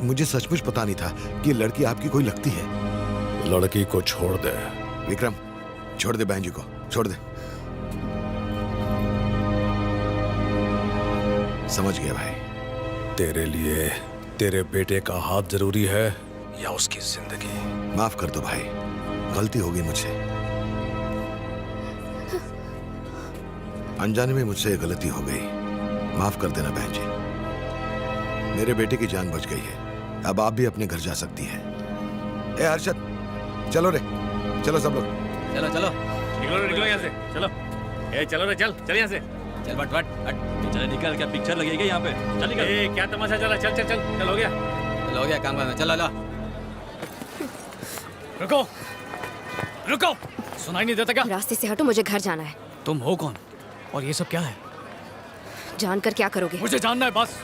मुझे सचमुच पता नहीं था कि लड़की आपकी कोई लगती है। लड़की को छोड़ दे विक्रम, छोड़ दे बहन जी को, छोड़ दे। समझ गया भाई। तेरे लिए तेरे बेटे का हाथ जरूरी है या उसकी जिंदगी? माफ कर दो भाई, गलती हो गई मुझसे। अनजाने में मुझसे गलती हो गई, माफ कर देना बहन जी। मेरे बेटे की जान बच गई है, अब आप भी अपने घर जा सकती हैं। ए हर्षद, चलो रे, चलो सब लोग, चलो चलो निकलो यहाँ से, चलो। ए चलो रे, चल यहाँ से। चल बट चल निकल, क्या पिक्चर लगेगी यहाँ पे? चल निकल। ए क्या तमाशा चला, चल हो गया। चल हो गया काम करना, चलो लो। रुको, सुनाई नहीं देता क्या? रास्ते से हटो, मुझे घर जाना है। तुम हो कौन और ये सब क्या है? जानकर क्या करोगे? मुझे जानना है बस।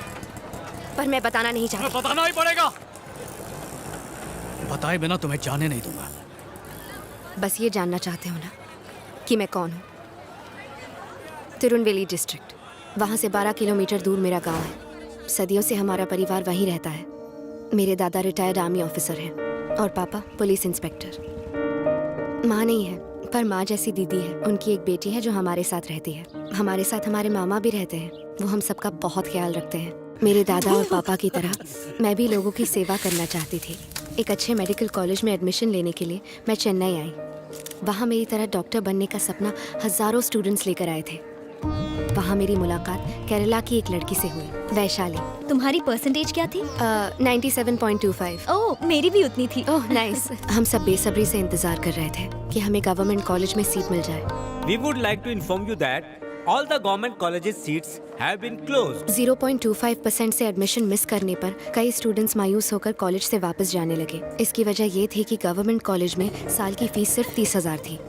पर मैं बताना नहीं चाहती। बताना ही पड़ेगा। बताए बिना तुम्हें जाने नहीं दूंगा। बस ये जानना चाहते हो ना कि मैं कौन हूँ? तिरुनवेली डिस्ट्रिक्ट, वहाँ से 12 किलोमीटर दूर मेरा गांव है। सदियों से हमारा परिवार वहीं रहता है। मेरे दादा रिटायर्ड आर्मी ऑफिसर हैं और पापा पुलिस इंस्पेक्टर। माँ नहीं है, पर माँ जैसी दीदी है। उनकी एक बेटी है जो हमारे साथ रहती है। हमारे साथ हमारे मामा भी रहते हैं, वो हम सबका बहुत ख्याल रखते हैं। मेरे दादा और पापा की तरह मैं भी लोगों की सेवा करना चाहती थी। एक अच्छे मेडिकल कॉलेज में एडमिशन लेने के लिए मैं चेन्नई आई। वहाँ मेरी तरह डॉक्टर बनने का सपना हजारों स्टूडेंट्स लेकर आए थे। वहाँ मेरी मुलाकात केरला की एक लड़की से हुई, वैशाली। तुम्हारी परसेंटेज क्या थी? 97.25। ओह, मेरी भी उतनी थी। Oh nice. हम सब बेसब्री से इंतजार कर रहे थे कि हमें गवर्नमेंट कॉलेज में सीट मिल जाए। We would like to inform you that all the government colleges seats have been closed. 0.25% से एडमिशन मिस करने पर कई स्टूडेंट्स मायूस होकर कॉलेज से वापस जाने लगे। इसकी वजह ये थी कि गवर्नमेंट कॉलेज में साल की फीस सिर्फ 30,000 थी,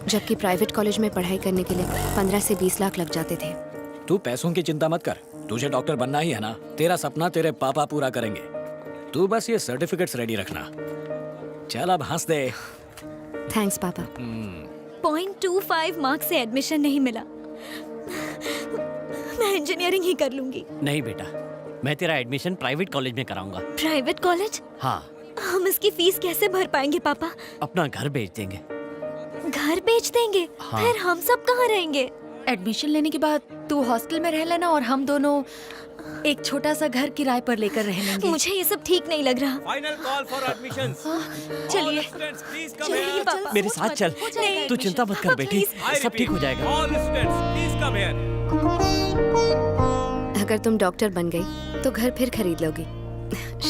जबकि प्राइवेट कॉलेज में पढ़ाई करने के लिए 15 से 20 लाख लग जाते थे। तू पैसों की चिंता मत कर, तुझे डॉक्टर बनना ही है ना। तेरा सपना तेरे पापा पूरा करेंगे। तू बस ये सर्टिफिकेट्स रेडी रखना। चल अब हंस दे। थैंक्स पापा। 0.25 मार्क्स से एडमिशन नहीं मिला। मैं इंजीनियरिंग ही कर लूंगी। नहीं बेटा, मैं तेरा एडमिशन प्राइवेट कॉलेज में कराऊंगा। Private college? हाँ। हम इसकी फीस कैसे भर पाएंगे पापा? अपना घर बेच देंगे। घर बेच देंगे? हाँ। फिर हम सब कहाँ रहेंगे? एडमिशन लेने के बाद तू हॉस्टल में रह लेना और हम दोनों एक छोटा सा घर किराए पर लेकर रह लेंगे। मुझे ये सब ठीक नहीं लग रहा। Final call for admissions. चलिए चलिए पापा, मेरे साथ चल। नहीं, तू चिंता मत कर बेटी, सब ठीक हो जाएगा। All students, please come here. अगर तुम डॉक्टर बन गई तो घर फिर खरीद लोगी।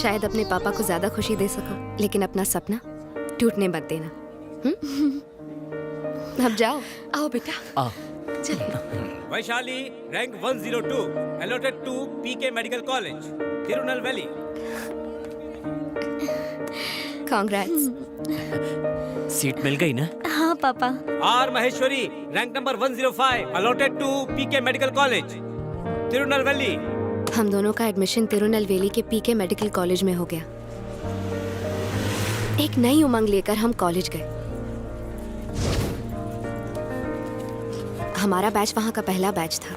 शायद अपने पापा को ज्यादा खुशी दे सको, लेकिन अपना सपना टूटने मत देना। अब जाओ। आओ बेटा, आ। चलिए। Vaishali, rank 102, allotted to PK Medical College, Tirunelveli. Congrats। Seat मिल गई ना? हाँ पापा। R Maheshwari, rank number 105, allotted to PK Medical College, Tirunelveli. हम दोनों का एडमिशन तिरुनेलवेली के पीके मेडिकल कॉलेज में हो गया। एक नई उमंग लेकर हम कॉलेज गए। हमारा बैच वहाँ का पहला बैच था।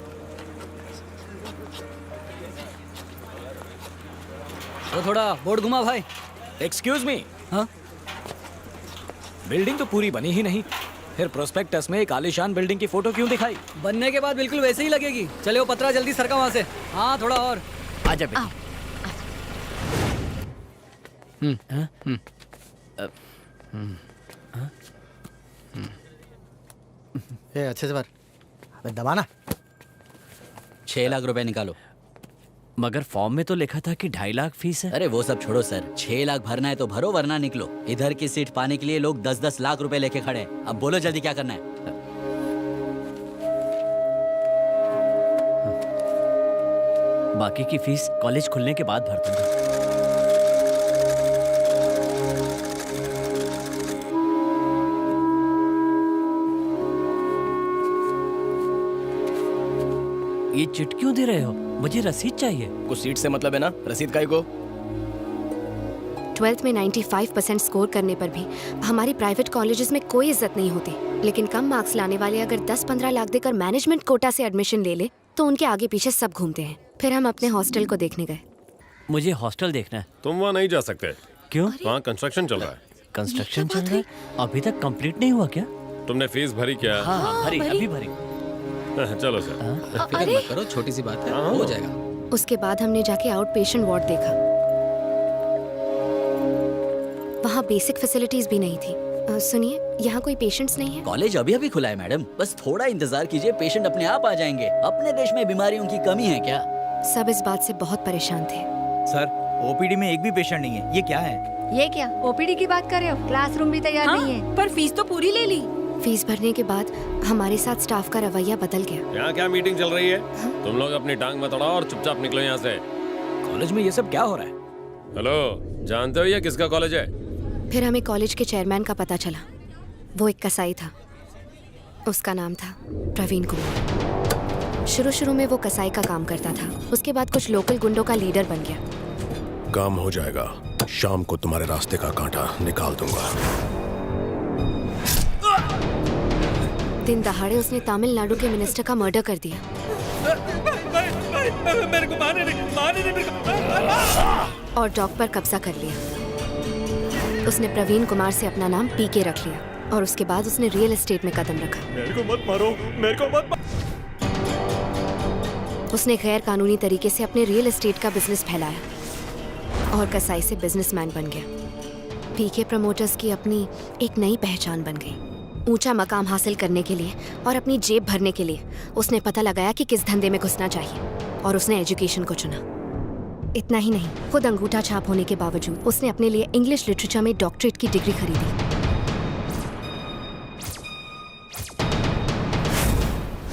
तो थोड़ा बोर्ड घुमा भाई। Excuse me. हाँ, बिल्डिंग तो पूरी बनी ही नहीं, फिर प्रोस्पेक्टस में एक आलीशान बिल्डिंग की फोटो क्यों दिखाई? बनने के बाद बिल्कुल वैसे ही लगेगी। चले वो पतरा जल्दी सरका वहाँ से। हाँ थोड़ा और। आजा बेटी। ये अच्छे से भर। अबे दबाना। 6 लाख रुपए निकालो। मगर फॉर्म में तो लिखा था कि 2.5 लाख फीस है। अरे वो सब छोड़ो सर, 6 लाख भरना है तो भरो वरना निकलो। इधर की सीट पाने के लिए लोग 10-10 लाख रुपए लेके खड़े हैं। अब बोलो जल्दी क्या करना है? बाकी की फीस कॉलेज खुलने के बाद भर दूंगा। ये चिट क्यों दे रहे हो? मुझे रसीद चाहिए। कुछ सीट से मतलब है ना, रसीद काहे को? 12th में 95% स्कोर करने पर भी हमारी प्राइवेट कॉलेजेस में कोई इज्जत नहीं होती, लेकिन कम मार्क्स लाने वाले अगर 10-15 लाख देकर मैनेजमेंट कोटा से एडमिशन ले ले तो उनके आगे पीछे सब घूमते हैं। फिर हम अपने हॉस्टल को देखने गए। मुझे हॉस्टल देखना है। तुम वहाँ नहीं जा सकते। क्यों? वहाँ कंस्ट्रक्शन चल रहा है। कंस्ट्रक्शन चल रहा है? अभी तक कंप्लीट नहीं हुआ क्या? तुमने फीस भरी क्या? हाँ, भरी, अभी भरी। चलो सर। फिक्र मत करो, छोटी सी बात है, हो जाएगा। उसके बाद हमने जाके आउट पेशेंट वार्ड देखा। वहाँ बेसिक फैसिलिटीज भी नहीं थी। सुनिए, यहाँ कोई पेशेंट्स नहीं है? कॉलेज अभी अभी खुला है मैडम, बस थोड़ा इंतजार कीजिए, पेशेंट अपने आप आ जाएंगे। अपने देश में बीमारियों की कमी है क्या? सब इस बात से बहुत परेशान थे। सर, ओपीडी में एक भी पेशेंट नहीं है, ये क्या है? ये क्या ओपीडी की बात कर रहे हो? क्लासरूम भी तैयार नहीं है। पर फीस तो पूरी ले ली। फीस भरने के बाद हमारे साथ स्टाफ का रवैया बदल गया। यहाँ क्या मीटिंग चल रही है? तुम लोग अपनी टांग मत अड़ाओ और चुपचाप निकलो यहाँ से। कॉलेज में ये सब क्या हो रहा है? हेलो, जानते हो ये किसका कॉलेज है? फिर हमें कॉलेज के चेयरमैन का पता चला। वो एक कसाई था। उसका नाम था प्रवीण कुमार। शुरू में वो कसाई का काम करता था। उसके बाद कुछ लोकल गुंडों का लीडर बन गया। काम हो जाएगा। शाम को तुम्हारे रास्ते का कांटा निकाल दूंगा। दिन दहाड़े उसने तमिलनाडु के मिनिस्टर का मर्डर कर दिया। मेरे को मारने नहीं, मेरे को। और डॉग पर कब्जा कर लिया। उसने प्रवीण कुमार से अपना नाम पीके रख लिया और उसके बाद उसने रियल एस्टेट में कदम रखा। मेरे को मत मारो, मेरे को मत मारो। उसने गैर कानूनी तरीके से अपने रियल एस्टेट का बिजनेस फैलाया और कसाई से बिजनेसमैन बन गया। पीके प्रमोटर्स की अपनी एक नई पहचान बन गई। ऊंचा मकाम हासिल करने के लिए और अपनी जेब भरने के लिए उसने पता लगाया कि किस धंधे में घुसना चाहिए और उसने एजुकेशन को चुना। इतना ही नहीं, खुद अंगूठा छाप होने के बावजूद उसने अपने लिए इंग्लिश लिटरेचर में डॉक्टरेट की डिग्री खरीदी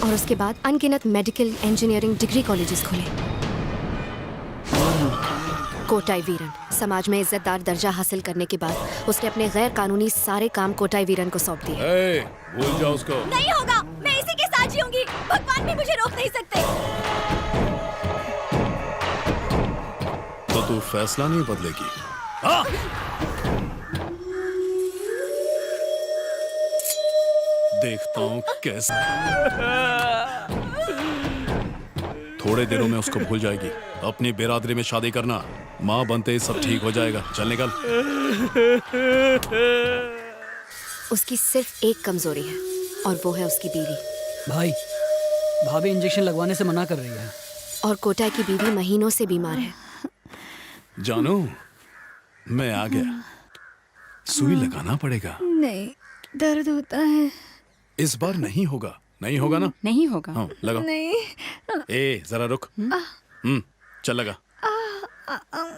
और उसके बाद अनगिनत मेडिकल इंजीनियरिंग डिग्री कॉलेजेस खुले। कोटाई वीरन समाज में इज्जतदार दर्जा हासिल करने के बाद उसने अपने गैर कानूनी सारे काम कोटाई वीरन को सौंप दिए। भूल जाओ उसको। नहीं होगा, मैं इसी के साथ जीऊंगी। भगवान भी मुझे रोक नहीं सकते। तो तू फैसला नहीं बदलेगी? हाँ? देखता हूँ कैसे। थोड़े दिनों में उसको भूल जाएगी। अपनी बिरादरी में शादी करना, माँ बनते ही सब ठीक हो जाएगा। चल निकल। उसकी सिर्फ एक कमजोरी है और वो है उसकी बीवी। भाई, भाभी इंजेक्शन लगवाने से मना कर रही है। और कोटाई की बीवी महीनों से बीमार है। जानू, मैं आ गया। सुई लगाना पड़ेगा। नहीं, दर्द होता है। इस बार नहीं होगा। नहीं होगा ना? नहीं होगा। हाँ, लगा। नहीं। ए, जरा रुक। चल लगा।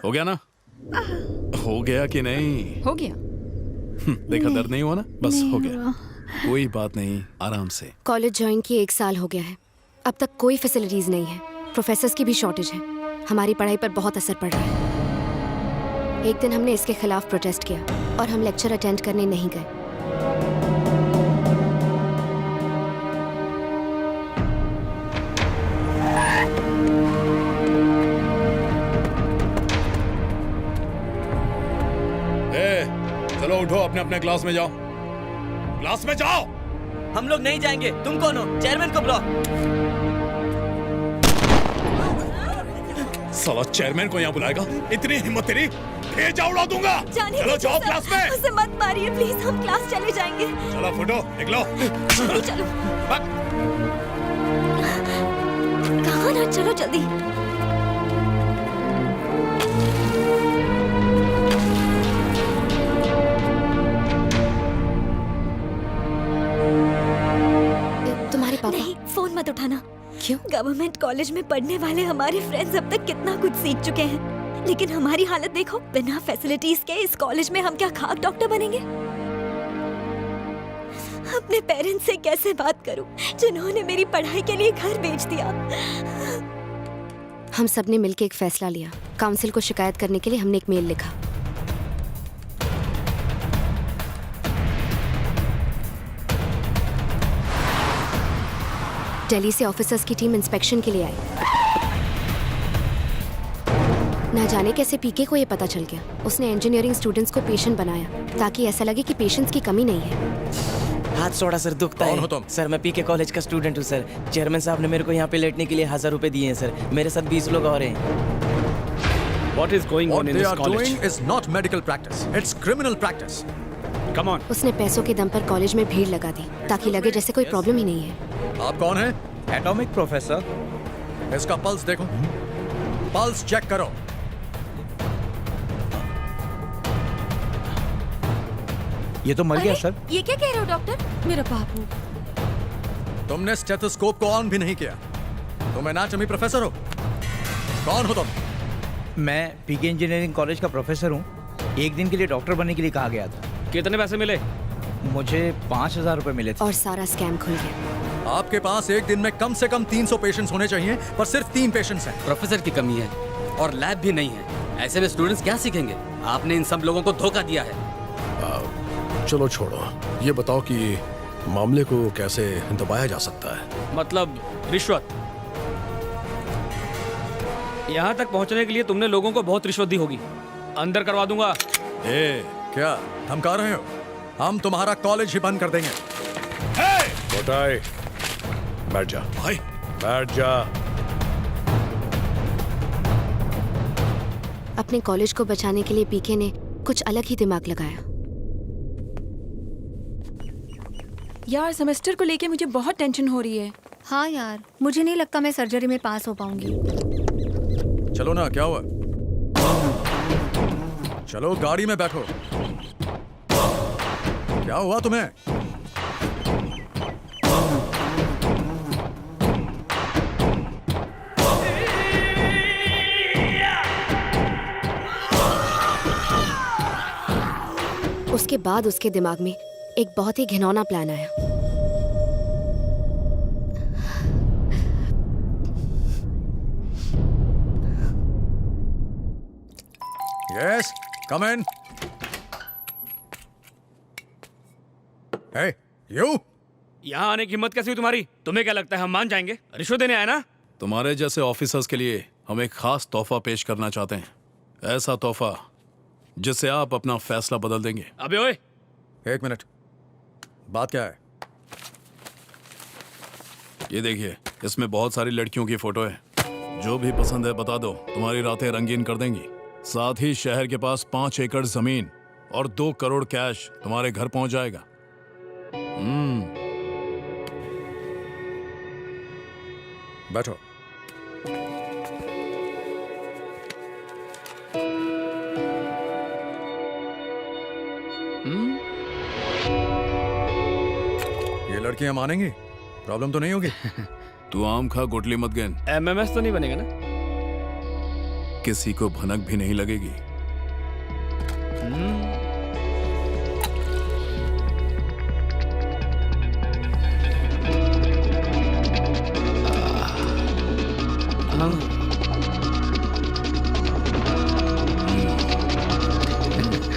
हो गया ना? हो गया कि नहीं? हो गया। देखा, दर्द नहीं हुआ ना? बस हो गया। कोई बात नहीं, आराम से। कॉलेज ज्वाइन किए 1 साल हो गया है। अब तक कोई फैसिलिटीज नहीं है। प्रोफेसर्स की भी शॉर्टेज है। हमारी पढ़ाई पर बहुत असर पड़ रहा है। एक दिन हमने इसके खिलाफ प्रोटेस्ट किया और हम लेक्चर अटेंड करने नहीं गए। चलो उठो, अपने अपने क्लास में जाओ। क्लास में जाओ। हम लोग नहीं जाएंगे। तुम कौन हो? चेयरमैन को बुलाओ। साला चेयरमैन को यहाँ बुलाएगा? इतनी हिम्मत तेरी? भेजा उड़ा दूंगा। चलो जाओ क्लास में। उसे मत मारिए प्लीज, हम क्लास चले जाएंगे। चलो फुटो, निकलो। चलो। कहाँ ना, चलो जल्दी। तुम्हारे पापा? नहीं, फोन मत उठाना। क्यों? गवर्नमेंट कॉलेज में पढ़ने वाले हमारे फ्रेंड्स अब तक कितना कुछ सीख चुके हैं, लेकिन हमारी हालत देखो। बिना फैसिलिटीज के इस कॉलेज में हम क्या खाक डॉक्टर बनेंगे? अपने पेरेंट्स से कैसे बात करूं, जिन्होंने मेरी पढ़ाई के लिए घर बेच दिया। हम सब ने मिलकर एक फैसला लिया। काउंसिल को शिकायत करने के लिए हमने एक मेल लिखा। दिल्ली से ऑफिसर्स की टीम इंस्पेक्शन के लिए आई। ना जाने कैसे पीके को ये पता चल गया। उसने इंजीनियरिंग स्टूडेंट्स को पेशेंट बनाया ताकि ऐसा लगे कि पेशेंट्स की कमी नहीं है। हाथ थोड़ा सर दुखता है। सर, मैं पीके कॉलेज का स्टूडेंट हूँ सर। चेयरमैन साहब ने मेरे को यहाँ पे लेटने के लिए 1000 रुपए दिए हैं सर। मेरे साथ 20 लोग और हैं। What is going What on in they this are college? doing is not medical practice. It's criminal practice. Come on. उसने पैसों के दम पर कॉलेज में भीड़ लगा दी ताकि लगे जैसे कोई प्रॉब्लम ही नहीं है। आप कौन हैं? Atomic professor. इसका पल्स देखो। पल्स चेक करो। ये तो मर गया सर। ये क्या कह रहे हो डॉक्टर? मेरा बाबू। तुमने स्टेथोस्कोप को ऑन भी नहीं किया। तुम एनाटॉमी प्रोफेसर हो? कौन हो तुम? मैं पीके इंजीनियरिंग कॉलेज का प्रोफेसर हूँ। एक दिन के लिए डॉक्टर बनने के लिए कहा गया था। कितने पैसे मिले? मुझे 5,000 रुपए मिले थे। और सारा स्कैम खुल गया। आपके पास एक दिन में कम से कम 300 पेशेंट्स होने चाहिए, पर सिर्फ 3 पेशेंट्स हैं। प्रोफेसर की कमी है और लैब भी नहीं है। ऐसे में स्टूडेंट्स क्या सीखेंगे? आपने इन सब लोगों को धोखा दिया है। चलो छोड़ो, ये बताओ कि मामले को कैसे दबाया जा सकता है? मतलब रिश्वत। यहाँ तक पहुँचने के लिए तुमने लोगों को बहुत रिश्वत दी होगी। अंदर करवा दूंगा। क्या धमका रहे हो? हम तुम्हारा कॉलेज ही बंद कर देंगे। कोटाई, बैठ जा भाई, बैठ जा। अपने कॉलेज को बचाने के लिए पीके ने कुछ अलग ही दिमाग लगाया। यार सेमेस्टर को लेके मुझे बहुत टेंशन हो रही है। हाँ यार, मुझे नहीं लगता मैं सर्जरी में पास हो पाऊंगी। चलो ना, क्या हुआ? चलो गाड़ी में बैठो। क्या हुआ तुम्हें? उसके बाद उसके दिमाग में एक बहुत ही घिनौना प्लान आया। Yes, come in. Hey, you? यहाँ आने की हिम्मत कैसी हुई तुम्हारी? तुम्हें क्या लगता है हम मान जाएंगे? रिश्वत देने आए ना? तुम्हारे जैसे ऑफिसर्स के लिए हम एक खास तोहफा पेश करना चाहते हैं। ऐसा तोहफा जिससे आप अपना फैसला बदल देंगे। अबे ओए, एक मिनट, बात क्या है? ये देखिए, इसमें बहुत सारी लड़कियों की फोटो है। जो भी पसंद है बता दो, तुम्हारी रातें रंगीन कर देंगी। साथ ही शहर के पास 5 एकड़ जमीन और 2 करोड़ कैश तुम्हारे घर पहुंच जाएगा। बैठो। ये लड़कियां मानेंगी? प्रॉब्लम तो नहीं होगी? तू आम खा, गुटली मत गेन। MMS तो नहीं बनेगा ना? किसी को भनक भी नहीं लगेगी। हाँ।